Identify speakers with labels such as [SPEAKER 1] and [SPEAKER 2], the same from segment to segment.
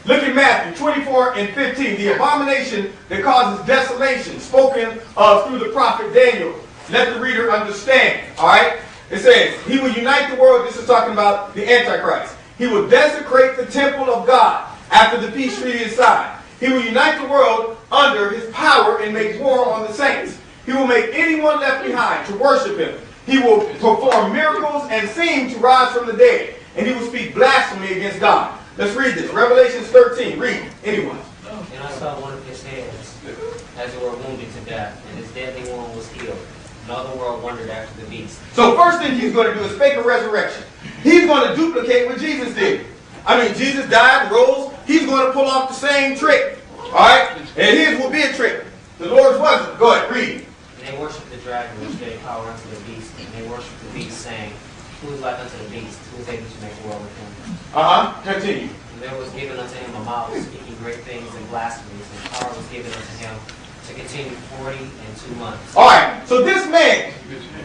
[SPEAKER 1] Look at Matthew 24 and 15. The abomination that causes desolation, spoken of through the prophet Daniel. Let the reader understand. All right? It says, he will unite the world. This is talking about the Antichrist. He will desecrate the temple of God after the peace treaty is signed. He will unite the world under his power and make war on the saints. He will make anyone left behind to worship him. He will perform miracles and seem to rise from the dead. And he will speak blasphemy against God. Let's read this. Revelation 13. Read. Anyone.
[SPEAKER 2] And I saw one of his hands, as it were wounded to death, and his deadly wound was healed. And all the world wondered after the beast.
[SPEAKER 1] So first thing he's going to do is fake a resurrection. He's going to duplicate what Jesus did. I mean, Jesus died, rose. He's going to pull off the same trick. All right? And his will be a trick. The Lord's wasn't. Go ahead, read.
[SPEAKER 2] And they worshipped the dragon, which gave power unto the beast. And they worshipped the beast, saying, Who is like unto the beast? Who is able to make war with him?
[SPEAKER 1] Continue.
[SPEAKER 2] And there was given unto him a mouth, speaking great things and blasphemies, and power was given unto him to continue 42 months.
[SPEAKER 1] All right. So this man,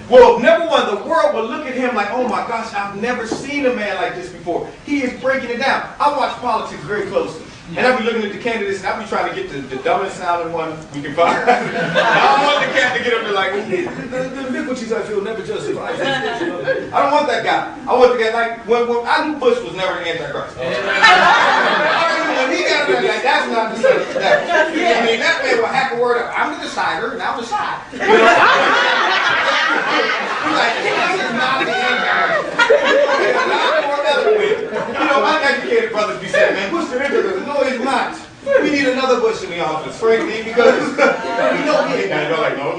[SPEAKER 1] well, number one, the world will look at him like, oh my gosh, I've never seen a man like this before. He is breaking it down. I watch politics very closely. And I'll be looking at the candidates, and I'll be trying to get the dumbest sounding one we can find. I don't want the cat to get up there like, the iniquities I feel never justified. I don't want that guy. I want the guy like, when I knew Bush was never the Antichrist. When he got up there, like, that's not the son of the devil. I mean, that man will hack a word up. I'm the decider, and I'm the shot. You know? He's like, this is not the Antichrist. You know, uneducated brothers be saying, man, Bush the Antichrist. No, he's not. We need another Bush in the office, frankly, because we know he ain't gonna go like, no.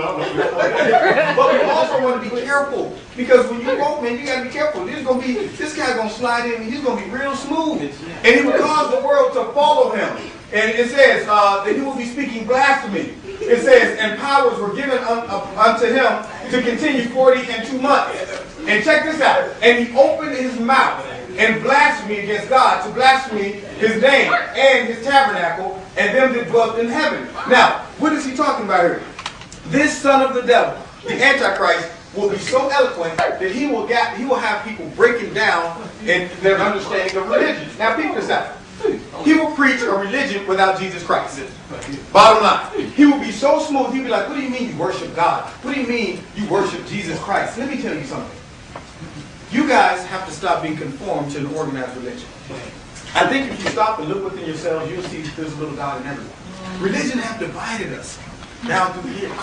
[SPEAKER 1] But we also want to be careful, because when you vote, man, you gotta be careful. This guy's gonna slide in, and he's gonna be real smooth, and he will cause the world to follow him. And it says that he will be speaking blasphemy. It says, and powers were given unto him to continue 42 months. And check this out. And he opened his mouth and blasphemy against God, to blaspheme his name and his tabernacle and them that dwelt in heaven. Now, what is he talking about here? This son of the devil, the Antichrist, will be so eloquent that he will have people breaking down in their understanding of religion. Now, peep this out. He will preach a religion without Jesus Christ. Bottom line. He will be so smooth, he'll be like, what do you mean you worship God? What do you mean you worship Jesus Christ? Let me tell you something. You guys have to stop being conformed to an organized religion. I think if you stop and look within yourselves, you'll see there's a little God in everyone. Religion have divided us down through the years.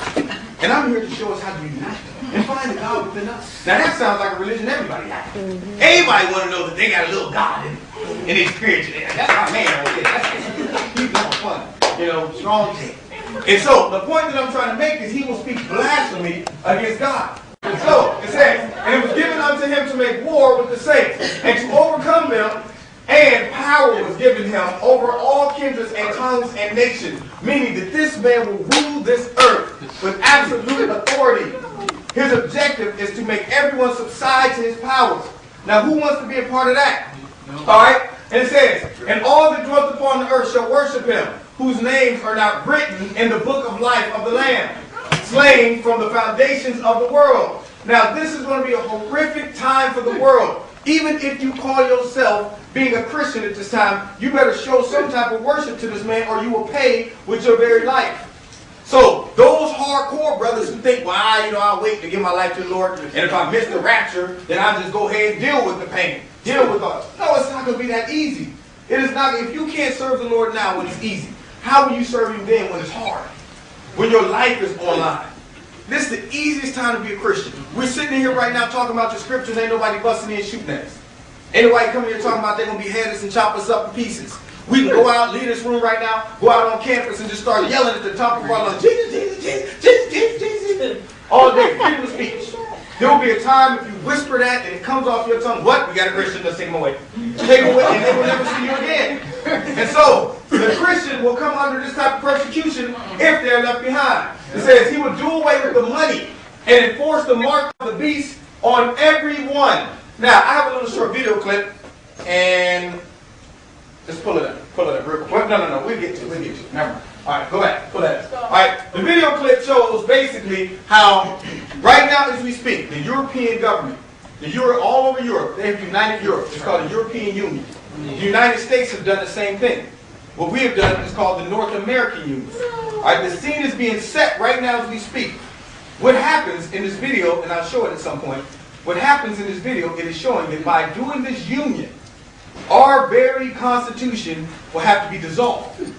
[SPEAKER 1] And I'm here to show us how to unite and find the God within us. Now that sounds like a religion everybody has. Everybody want to know that they got a little God in their spirit. That's my man right there. He's more fun. You know, strong team. And so the point that I'm trying to make is he will speak blasphemy against God. So it says, and it was given unto him to make war with the saints and to overcome them, and power was given him over all kindreds and tongues and nations, meaning that this man will rule this earth with absolute authority. His objective is to make everyone subside to his powers. Now, who wants to be a part of that? All right? And it says, and all that dwelt upon the earth shall worship him, whose names are not written in the book of life of the Lamb, slain from the foundations of the world. Now, this is going to be a horrific time for the world. Even if you call yourself being a Christian at this time, you better show some type of worship to this man, or you will pay with your very life. So, those hardcore brothers who think, well, I'll wait to give my life to the Lord, and if I miss the rapture, then I'll just go ahead and deal with the pain. Deal with all. No, it's not going to be that easy. It is not. If you can't serve the Lord now when it's easy, how will you serve him then when it's hard? When your life is online? This is the easiest time to be a Christian. We're sitting in here right now talking about the scriptures. Ain't nobody busting in shooting at us. Ain't nobody coming here talking about they're going to behead us and chop us up in pieces. We can go out, leave this room right now, go out on campus and just start yelling at the top of our lungs, Jesus, Jesus, Jesus, Jesus, Jesus, Jesus, all day, freedom of speech. There will be a time if you whisper that and it comes off your tongue, what? We got a Christian, let's take him away. Take him away and they will never see you again. And so, the Christian will come under this type of persecution if they're left behind. It says he will do away with the money and enforce the mark of the beast on everyone. Now, I have a little short video clip, and let's pull it up. Pull it up real quick. No. We'll get to it. Never mind. All right, go back. Pull that up. All right, the video clip shows basically how, right now as we speak, the European government, all over Europe, they have united Europe. It's called the European Union. The United States have done the same thing. What we have done is called the North American Union. All right, the scene is being set right now as we speak. What happens in this video, and I'll show it at some point, what happens in this video, it is showing that by doing this union, our very Constitution will have to be dissolved.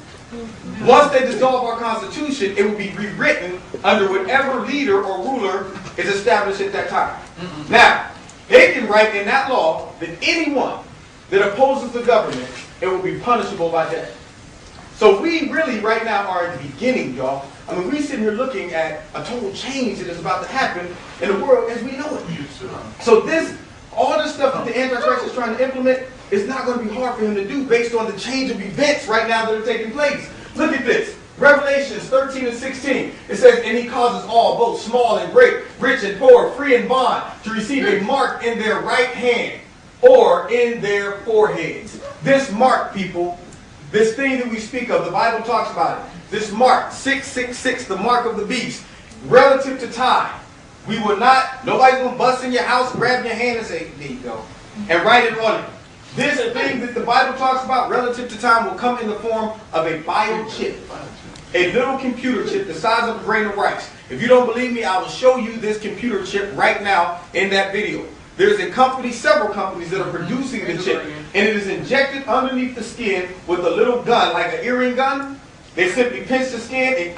[SPEAKER 1] Once they dissolve our Constitution, it will be rewritten under whatever leader or ruler is established at that time. Now, they can write in that law that anyone that opposes the government, it will be punishable by death. So we really right now are at the beginning, y'all. I mean, we're sitting here looking at a total change that is about to happen in the world as we know it. So all this stuff that the Antichrist is trying to implement is not going to be hard for him to do based on the change of events right now that are taking place. Look at this. Revelations 13 and 16. It says, and he causes all, both small and great, rich and poor, free and bond, to receive a mark in their right hand or in their foreheads. This mark, people, this thing that we speak of, the Bible talks about it. This mark, 666, the mark of the beast, relative to time. We will not, nobody's going to bust in your house, grab your hand and say, there you go, and write it on it. This thing that the Bible talks about relative to time will come in the form of a biochip. A little computer chip the size of a grain of rice. If you don't believe me, I will show you this computer chip right now in that video. There's a company, several companies that are producing the chip. And it is injected underneath the skin with a little gun, like an earring gun. They simply pinch the skin,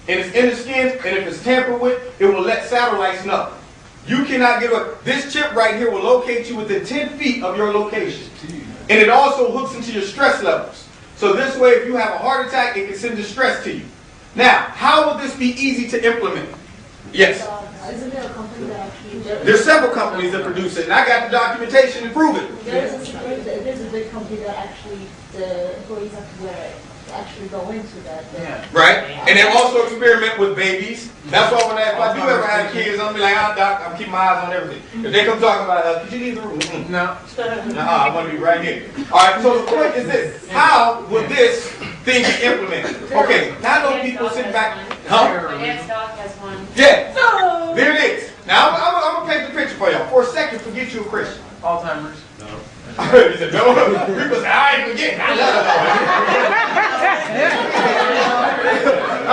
[SPEAKER 1] and it's in the skin, and if it's tampered with, it will let satellites know. You cannot get away. This chip right here will locate you within 10 feet of your location. And it also hooks into your stress levels. So this way, if you have a heart attack, it can send distress to you. Now, how will this be easy to implement? Yes?
[SPEAKER 3] Isn't there a company that actually...
[SPEAKER 1] There's several companies that produce it, and I got the documentation to prove it.
[SPEAKER 3] There's a big company that actually, the employees have to wear it. Actually go into that.
[SPEAKER 1] Yeah. Right? And they also experiment with babies. That's why when if I do ever have kids, I'm be like, doc, I'm keeping my eyes on everything. If they come talking about, could you leave the room? No. I want to be right here. All right, so the point is this. How will this thing be implemented? Okay, now those people sit back. Huh?
[SPEAKER 4] My dad's dog has one.
[SPEAKER 1] Yeah. There it is. Now, I'm going to paint the picture for y'all. For a second, forget you're a Christian.
[SPEAKER 5] Alzheimer's.
[SPEAKER 1] No. He said, no. People say, I ain't forgetting. I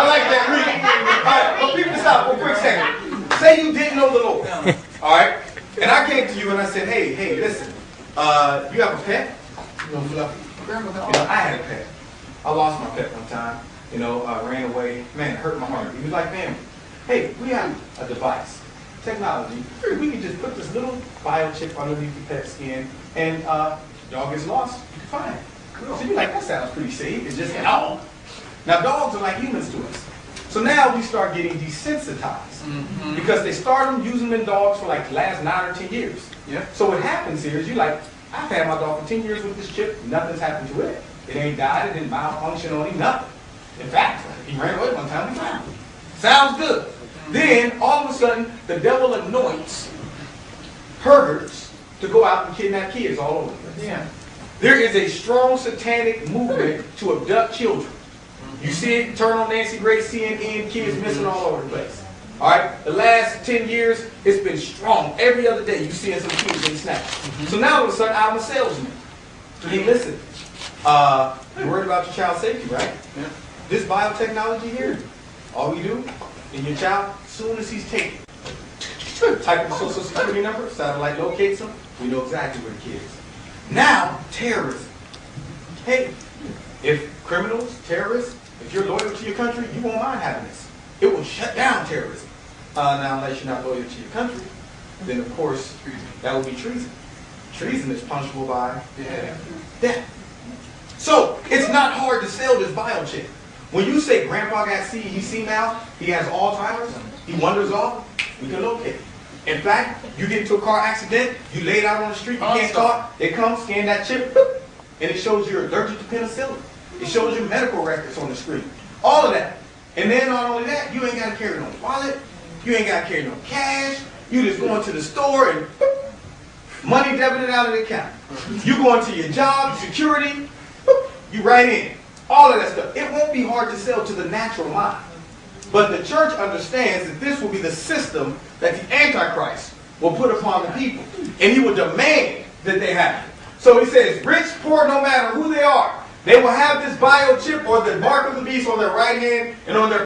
[SPEAKER 1] like that reading. All right, but people stop for a quick second. Say you didn't know the Lord. All right? And I came to you and I said, hey, listen. You have a pet? You know, Fluffy? I had a pet. I lost my pet one time. Ran away. Man, it hurt my heart. He was like family. Hey, we have a device. Technology. We can just put this little biochip underneath the pet skin, and dog gets lost, you can find it. So you're like, that sounds pretty safe. It's just a dog. Now dogs are like humans to us. So now we start getting desensitized because they started using them in dogs for like the last 9 or 10 years. Yeah. So what happens here is you're like, I've had my dog for 10 years with this chip. Nothing's happened to it. It ain't died. It didn't malfunction on him. Nothing. In fact, he ran away one time. We found him. Sounds good. Then, all of a sudden, the devil anoints perverts to go out and kidnap kids all over the place. Yeah. There is a strong satanic movement to abduct children. You see it, turn on Nancy Grace, CNN, kids missing all over the place. All right? The last 10 years, it's been strong. Every other day, you see some kids getting snatched. So now, all of a sudden, I'm a salesman. Hey, listen, you're worried about your child's safety, right? Yeah. This biotechnology here, all we do, in your child, as soon as he's taken, type in the social security number, satellite locates him, we know exactly where the kid is. Now, terrorism. Hey, if criminals, terrorists, if you're loyal to your country, you won't mind having this. It will shut down terrorism. Now, unless you're not loyal to your country, then of course, that would be treason. Treason is punishable by death. So, it's not hard to sell this biochip. When you say Grandpa got CEC now, he has Alzheimer's, he wanders off, we can locate him. In fact, you get into a car accident, you lay it out on the street, you can't talk, they come, scan that chip, and it shows you're allergic to penicillin. It shows you medical records on the screen. All of that. And then not only that, you ain't got to carry no wallet, you ain't got to carry no cash, you just go into the store and money debited out of the account. You go into your job, security, you write in. All of that stuff. It won't be hard to sell to the natural mind. But the church understands that this will be the system that the Antichrist will put upon the people. And he will demand that they have it. So he says, rich, poor, no matter who they are, They will have this biochip or the mark of the beast on their right hand and on their